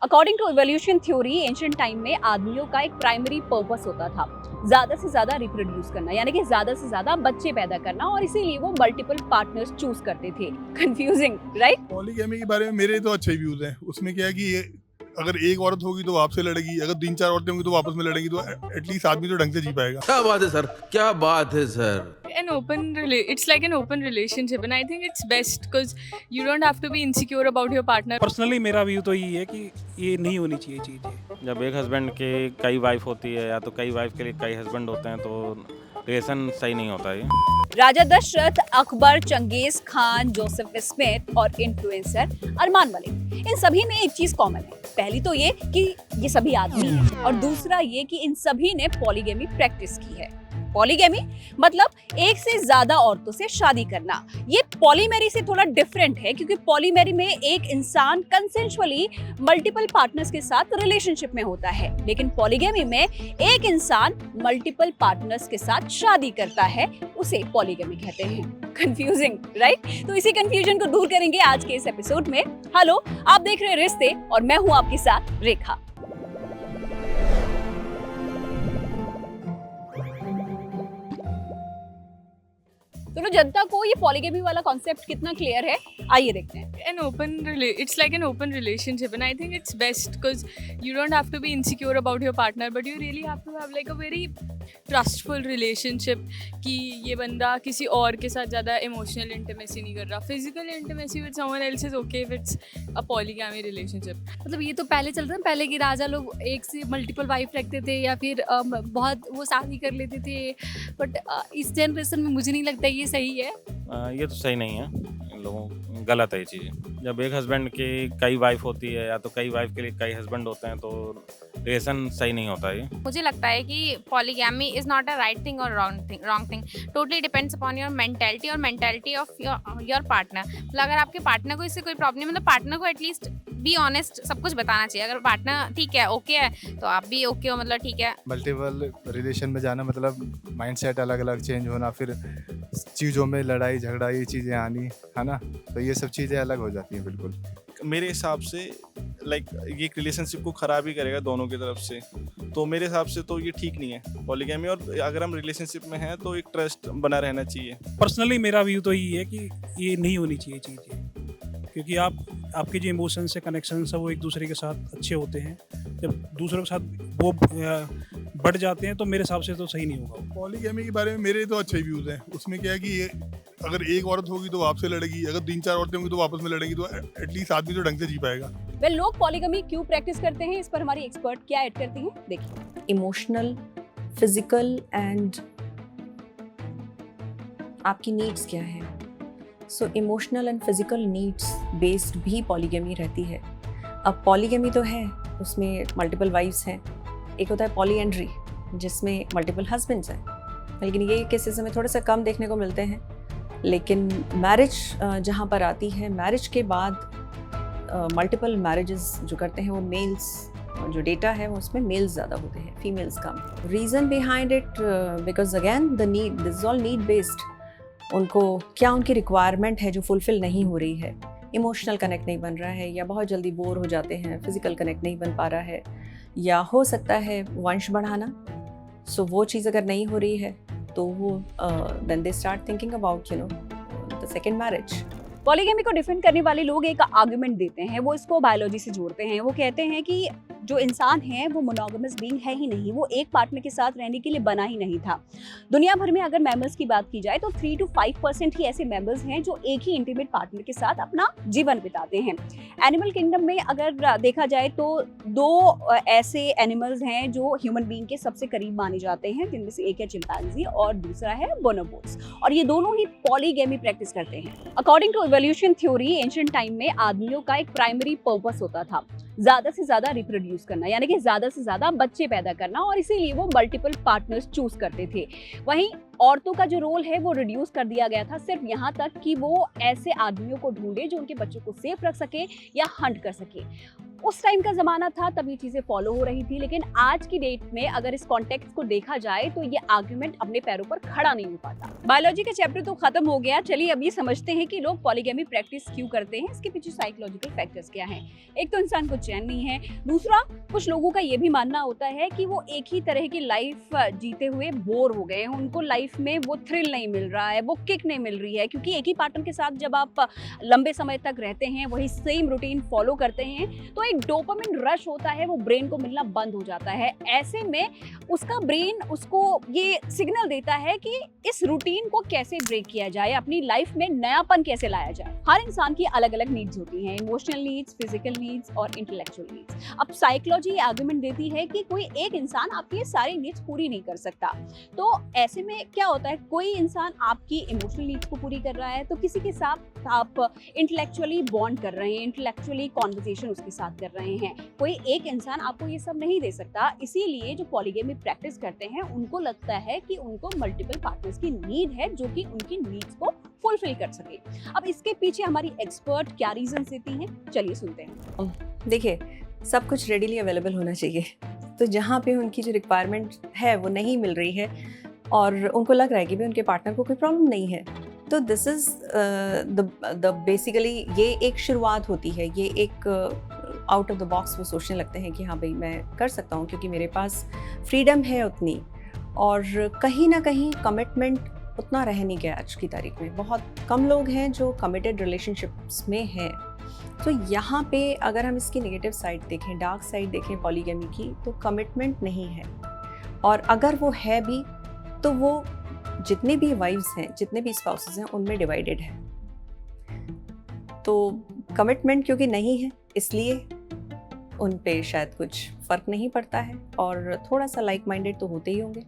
According to evolution theory, ancient time में आदमियों का एक प्राइमरी पर्पस होता था ज्यादा से ज्यादा रिप्रोड्यूस करना, यानी कि ज्यादा से ज्यादा बच्चे पैदा करना, और इसीलिए वो मल्टीपल पार्टनर्स चूज करते थे। Confusing, right? पॉलीगैमी के बारे में मेरे तो अच्छे व्यूज हैं। उसमें क्या है कि अगर एक औरत होगी तो आपसे लड़ेगी, अगर 3-4 औरतें होंगी तो आपस में लड़ेंगी, तो एटलीस्ट आदमी तो ढंग से जी पाएगा। क्या बात है सर, क्या बात है sir. It's like an open relationship, and I think it's best because you don't have to be insecure about your partner. Personally मेरा व्यू तो यही है कि ये नहीं होनी चाहिए चीज़। जब एक हस्बैंड के कई वाइफ होती है या तो कई वाइफ के लिए कई हस्बैंड होते हैं तो रिलेशन सही नहीं होता है। Raja Dasharath, Akbar, Genghis Khan, Joseph Smith और इन्फ्लुएंसर अरमान मलिक, इन सभी में एक चीज कॉमन है। पहली तो ये कि ये सभी आदमी हैं, और दूसरा ये कि इन सभी ने पॉलीगैमी प्रैक्टिस की है। पॉलीगैमी मतलब एक से ज्यादा औरतों से शादी करना। ये पॉलीमेरी से थोड़ा डिफरेंट है, क्योंकि पॉलीमेरी में एक इंसान कंसेंशुअली मल्टीपल पार्टनर्स के साथ रिलेशनशिप में होता है, लेकिन पॉलीगैमी में एक इंसान मल्टीपल पार्टनर्स के साथ शादी करता है, उसे पॉलीगैमी कहते हैं। Confusing, right? तो इसी कंफ्यूजन को दूर करेंगे आज के इस एपिसोड में। हेलो, आप देख रहे हैं रिश्ते और मैं हूं आपके साथ रेखा। तो जनता को ये पॉलीगैमी वाला कॉन्सेप्ट कितना क्लियर है, आइए देखते हैं। It's like an open relationship, and I think it's best because you don't have to be insecure about your partner, but you really have to have like a very trustful relationship कि ये बंदा किसी और के साथ ज़्यादा emotional intimacy नहीं कर रहा। Physical intimacy with someone else is okay if it's a polygamy relationship. मतलब ये तो पहले चलता है, पहले के राजा लोग एक से मल्टीपल वाइफ रखते थे या फिर बहुत वो शादी कर लेते थे, बट इस जनरेशन में मुझे नहीं लगता ये सही है। ये तो सही नहीं है, इन लोगों गलत है ये चीज़। जब एक हस्बैंड के कई वाइफ होती है या तो कई वाइफ के लिए कई हस्बैंड होते हैं तो रिलेशन सही नहीं होता है। मुझे लगता है कि polygamy is not a right thing और wrong thing. Totally depends upon your mentality और मेंटालिटी ऑफ योर पार्टनर। मतलब अगर आपके पार्टनर को इससे कोई प्रॉब्लम, मतलब पार्टनर को एटलीस्ट बी ऑनेस्ट सब कुछ बताना चाहिए। अगर पार्टनर ठीक है, ओके है, तो आप भी ओके हो, मतलब ठीक है। मल्टीपल रिलेशन में जाना मतलब माइंडसेट अलग अलग चेंज होना, फिर चीज़ों में लड़ाई झगड़ा ये चीज़ें आनी, है ना, तो ये सब चीज़ें अलग हो जाती हैं बिल्कुल। मेरे हिसाब से ये रिलेशनशिप को ख़राब ही करेगा दोनों की तरफ से, तो मेरे हिसाब से तो ये ठीक नहीं है पॉलीगैमी। और अगर हम रिलेशनशिप में हैं तो एक ट्रस्ट बना रहना चाहिए। पर्सनली मेरा व्यू तो यही है कि ये नहीं होनी चाहिए चीज़, क्योंकि आपके जो इमोशन से कनेक्शन है वो एक दूसरे के साथ अच्छे होते हैं। जब दूसरों के साथ वो बढ़ जाते हैं तो मेरे हिसाब से तो सही नहीं होगा। पॉलीगैमी के बारे में मेरे तो अच्छे व्यूज हैं। उसमें क्या है कि अगर एक औरत होगी तो आपसे लड़ेगी, अगर 3-4 औरतें होंगी तो आपस में लड़ेगी, तो एटलीस्ट आदमी तो ढंग से जी पाएगा। वेल, लोग पॉलीगैमी क्यों प्रैक्टिस करते हैं, इस पर हमारी एक्सपर्ट क्या ऐड करती हैं, देखिए। इमोशनल, फिजिकल एंड आपकी नीड्स क्या है। So emotional and physical needs based भी पॉलीगैमी रहती है। अब पॉलीगैमी तो है, उसमें मल्टीपल वाइफ्स हैं। एक होता है पॉलीएंड्री जिसमें मल्टीपल हस्बैंड्स हैं, लेकिन ये केसेस हमें थोड़ा सा कम देखने को मिलते हैं। लेकिन मैरिज जहाँ पर आती है, मैरिज के बाद मल्टीपल मैरिजेस जो करते हैं वो मेल्स, जो डेटा है वो उसमें मेल्स ज़्यादा होते हैं, females come. Reason behind it because again the need, this is all need based. उनको क्या उनकी रिक्वायरमेंट है जो फुलफिल नहीं हो रही है। इमोशनल कनेक्ट नहीं बन रहा है, या बहुत जल्दी बोर हो जाते हैं, फिजिकल कनेक्ट नहीं बन पा रहा है, या हो सकता है वंश बढ़ाना। सो वो चीज़ अगर नहीं हो रही है तो वो then they start thinking about the second marriage. Polygamy को डिफेंड करने वाले लोग एक आर्गुमेंट देते हैं, वो इसको बायोलॉजी से जोड़ते हैं। वो कहते हैं कि जो इंसान है वो मोनोगामस बीइंग है ही नहीं, वो एक पार्टनर के साथ रहने के लिए बना ही नहीं था। दुनिया भर में अगर मेंबर्स की बात की जाए तो 3 to 5% ही ऐसे मेंबर्स हैं जो एक ही इंटीमेट पार्टनर के साथ अपना जीवन बिताते हैं। एनिमल किंगडम में अगर देखा जाए तो 2 ऐसे एनिमल्स हैं जो ह्यूमन बीइंग के सबसे करीब माने जाते हैं, जिनमें से एक है चिंपैंजी और दूसरा है बोनोबोस, और ये दोनों ही पॉलीगैमी प्रैक्टिस करते हैं। According to evolution theory, ancient time में आदमियों का एक प्राइमरी पर्पस होता था ज्यादा से ज्यादा रिप्रोड्यूस करना, यानी कि ज्यादा से ज्यादा बच्चे पैदा करना, और इसीलिए वो मल्टीपल पार्टनर्स चूज करते थे। वहीं औरतों का जो रोल है वो रिड्यूस कर दिया गया था सिर्फ यहाँ तक कि वो ऐसे आदमियों को ढूंढे जो उनके बच्चों को सेफ रख सके या हंट कर सके। उस टाइम का ज़माना था, तब ये चीज़ें फॉलो हो रही थी, लेकिन आज की डेट में अगर इस कॉन्टेक्स्ट को देखा जाए तो ये आर्ग्यूमेंट अपने पैरों पर खड़ा नहीं हो पाता। बायोलॉजी का चैप्टर तो खत्म हो गया, चलिए अब ये समझते हैं कि लोग पॉलीगैमी प्रैक्टिस क्यों करते हैं, इसके पीछे साइकोलॉजिकल फैक्टर्स क्या हैं। एक तो इंसान को चैन नहीं है, दूसरा कुछ लोगों का ये भी मानना होता है कि वो एक ही तरह की लाइफ जीते हुए बोर हो गए हैं, उनको लाइफ में वो थ्रिल नहीं मिल रहा है, वो किक नहीं मिल रही है, क्योंकि एक ही पार्टनर के साथ जब आप लंबे समय तक रहते हैं, वही सेम रूटीन फॉलो करते हैं, तो एक डोपामिन रश होता है, वो ब्रेन को मिलना बंद हो जाता है। ऐसे में उसका ब्रेन उसको ये सिग्नल देता है कि इस रूटीन को कैसे ब्रेक किया जाए, अपनी लाइफ में नयापन कैसे लाया जाए। हर इंसान की अलग अलग नीड्स होती हैं, इमोशनल नीड्स, फिजिकल नीड्स और इंटेलेक्चुअल नीड्स। अब साइकोलॉजी आर्गुमेंट देती है कि कोई एक इंसान आपकी ये सारी नीड्स पूरी नहीं कर सकता। तो ऐसे में क्या होता है, कोई इंसान आपकी इमोशनल नीड्स को पूरी कर रहा है, तो किसी के साथ आप इंटेलेक्चुअली बॉन्ड कर रहे हैं, इंटेलेक्चुअली कॉन्वर्सेशन उसके साथ कर रहे हैं। कोई एक इंसान आपको ये सब नहीं दे सकता। इसीलिए जो पॉलीगैमी प्रैक्टिस करते हैं उनको लगता है कि उनको मल्टीपल पार्टनर्स की नीड है, जो कि उनकी नीड्स को फुलफिल कर सके। अब इसके पीछे हमारी एक्सपर्ट क्या रीजंस देती हैं, चलिए सुनते हैं। देखिए, सब कुछ रेडिली अवेलेबल होना चाहिए, तो जहाँ पे उनकी जो रिक्वायरमेंट है वो नहीं मिल रही है और उनको लग रहा है कि भी उनके पार्टनर को कोई प्रॉब्लम नहीं है, तो दिस इज़ द बेसिकली ये एक शुरुआत होती है। ये एक आउट ऑफ द बॉक्स वो सोचने लगते हैं कि हाँ भाई मैं कर सकता हूँ, क्योंकि मेरे पास फ्रीडम है उतनी, और कहीं ना कहीं कमिटमेंट उतना रह नहीं गया आज की तारीख में। बहुत कम लोग हैं जो कमिटेड रिलेशनशिप्स में हैं। तो यहाँ पे अगर हम इसकी नेगेटिव साइड देखें, डार्क साइड देखें पॉलीगैमी की, तो कमिटमेंट नहीं है, और अगर वो है भी तो वो जितने भी वाइफ्स हैं, जितने भी स्पाउसेस हैं, उनमें डिवाइडेड है। तो कमिटमेंट क्योंकि नहीं है, इसलिए उन पे शायद कुछ फ़र्क नहीं पड़ता है, और थोड़ा सा लाइक माइंडेड तो होते ही होंगे,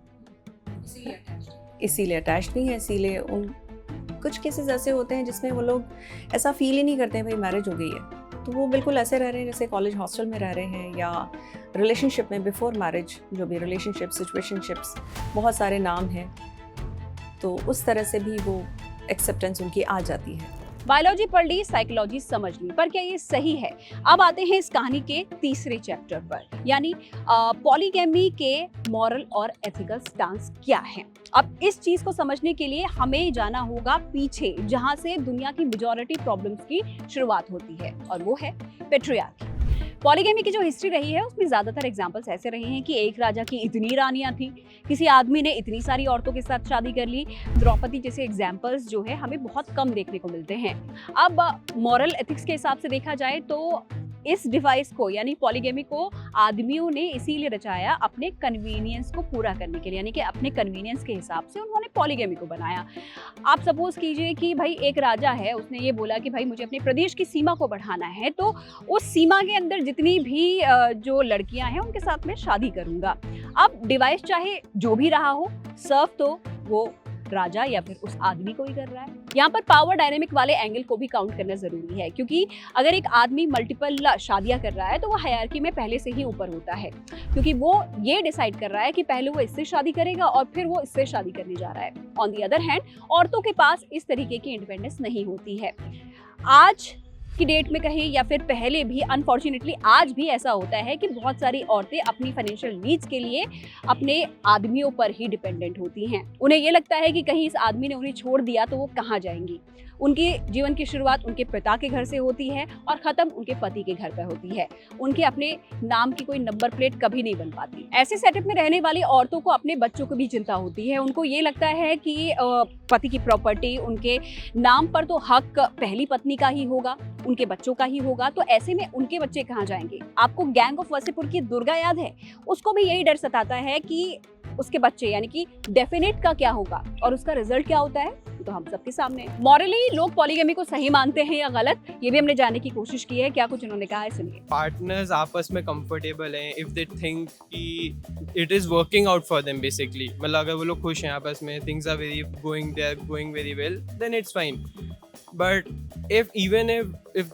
इसीलिए अटैच नहीं है। इसीलिए उन कुछ केसेस ऐसे होते हैं जिसमें वो लोग ऐसा फील ही नहीं करते हैं भाई मैरिज हो गई है, तो वो बिल्कुल ऐसे रह रहे हैं जैसे कॉलेज हॉस्टल में रह रहे हैं, या रिलेशनशिप में बिफोर मैरिज जो भी रिलेशनशिप, सिचुएशनशिप्स, बहुत सारे नाम हैं, तो उस तरह से भी वो एक्सेप्टेंस उनकी आ जाती है। बायोलॉजी पढ़ ली, साइकोलॉजी समझ ली, पर क्या ये सही है? अब आते हैं इस कहानी के तीसरे चैप्टर पर, यानी पॉलीगैमी के मॉरल और एथिकल स्टांस क्या है। अब इस चीज को समझने के लिए हमें जाना होगा पीछे, जहां से दुनिया की मेजॉरिटी प्रॉब्लम्स की शुरुआत होती है, और वो है पेट्रियार्की। पॉलीगैमी की जो हिस्ट्री रही है उसमें ज्यादातर एग्जांपल्स ऐसे रहे हैं कि एक राजा की इतनी रानियां थी, किसी आदमी ने इतनी सारी औरतों के साथ शादी कर ली। द्रौपदी जैसे एग्जांपल्स जो है हमें बहुत कम देखने को मिलते हैं। अब मॉरल एथिक्स के हिसाब से देखा जाए तो इस डिवाइस को, यानी पॉलीगैमी को, आदमियों ने इसीलिए रचाया अपने कन्वीनियंस को पूरा करने के लिए, यानी कि अपने कन्वीनियंस के हिसाब से उन्होंने पॉलीगैमी को बनाया। आप सपोज कीजिए कि भाई एक राजा है, उसने ये बोला कि भाई मुझे अपने प्रदेश की सीमा को बढ़ाना है, तो उस सीमा के अंदर जितनी भी जो लड़कियां हैं उनके साथ मैं शादी करूंगा। अब डिवाइस चाहे जो भी रहा हो, सर्व तो वो राजा या फिर उस आदमी को ही कर रहा है। यहाँ पर पावर डायनेमिक वाले एंगल को भी काउंट करना जरूरी है, क्योंकि अगर एक आदमी मल्टीपल शादियां कर रहा है तो वो हायरार्की में पहले से ही ऊपर होता है, क्योंकि वो ये डिसाइड कर रहा है कि पहले वो इससे शादी करेगा और फिर वो इससे शादी करने जा रहा है। ऑन दी अदर हैंड, औरतों के पास इस तरीके की इंडिपेंडेंस नहीं होती है। आज की डेट में कहें या फिर पहले भी, अनफॉर्चुनेटली आज भी ऐसा होता है कि बहुत सारी औरतें अपनी फाइनेंशियल नीड्स के लिए अपने आदमियों पर ही डिपेंडेंट होती हैं। उन्हें ये लगता है कि कहीं इस आदमी ने उन्हें छोड़ दिया तो वो कहाँ जाएंगी। उनके जीवन की शुरुआत उनके पिता के घर से होती है और ख़त्म उनके पति के घर पर होती है। उनके अपने नाम की कोई नंबर प्लेट कभी नहीं बन पाती। ऐसे सेटअप में रहने वाली औरतों को अपने बच्चों की भी चिंता होती है। उनको ये लगता है कि पति की प्रॉपर्टी, उनके नाम पर तो हक पहली पत्नी का ही होगा, उनके बच्चों का ही होगा, तो ऐसे में उनके बच्चे कहाँ जाएंगे। आपको गैंग ऑफ वसेपुर की दुर्गा याद है? उसको भी यही डर सताता है कि उसके बच्चे, यानी कि डेफिनेट का क्या होगा, और उसका रिजल्ट क्या होता है तो हम सबके सामने। मॉरली लोग पॉलीगैमी को सही मानते हैं या गलत, ये भी हमने जानने की कोशिश की है। क्या कुछ उन्होंने कहा है, सुनिए। पार्टनर्स आपस में कंफर्टेबल हैं इफ दे थिंक कि it is working out for them basically, मतलब अगर वो लोग खुश हैं आपस में, things are going very well, then it's fine. But if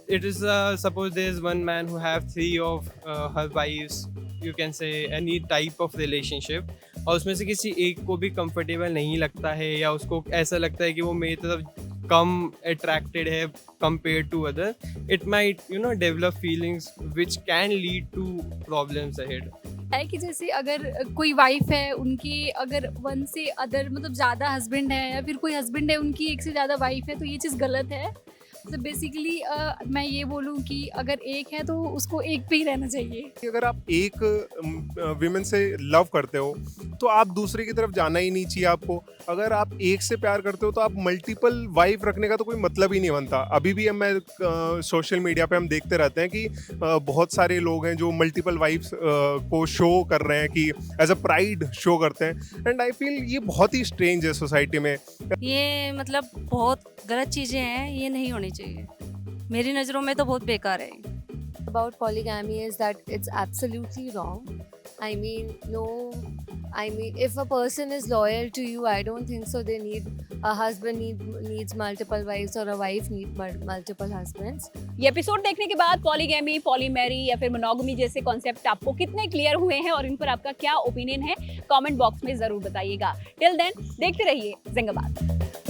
it is suppose there is one man who have 3 of her wives, you can say any type of relationship, और उसमें से किसी एक को भी कंफर्टेबल नहीं लगता है, या उसको ऐसा लगता है कि वो मेरी तरफ कम अट्रैक्टेड है compared to other, it might develop feelings which can lead to problems ahead. है कि जैसे अगर कोई वाइफ है उनकी अगर वन से अदर मतलब ज़्यादा हस्बैंड है या फिर कोई हस्बैंड है उनकी एक से ज़्यादा वाइफ है तो ये चीज़ गलत है। तो बेसिकली मैं ये बोलूँ कि अगर एक है तो उसको एक पे ही रहना चाहिए। अगर आप एक विमेन से लव करते हो तो आप दूसरे की तरफ जाना ही नहीं चाहिए आपको। अगर आप एक से प्यार करते हो तो आप मल्टीपल वाइफ रखने का तो कोई मतलब ही नहीं बनता। अभी भी मैं सोशल मीडिया पे हम देखते रहते हैं कि बहुत सारे लोग हैं जो मल्टीपल वाइफ्स को शो कर रहे हैं कि एज अ प्राइड शो करते हैं। एंड आई फील ये बहुत ही स्ट्रेंज है सोसाइटी में। ये मतलब बहुत गलत चीज़ें हैं, ये नहीं होनी चाहिए। मेरी नज़रों में तो बहुत बेकार है। About polygamy is that it's absolutely wrong. I mean, if a person is loyal to you, I don't think so. A husband needs multiple wives or a wife needs multiple husbands. ये episode देखने के बाद polygamy, पॉलीमेरी या फिर monogamy जैसे concept आपको कितने clear हुए हैं और इन पर आपका क्या ओपिनियन है, कमेंट बॉक्स में जरूर बताइएगा। टिल देन देखते रहिए जिंदाबाद।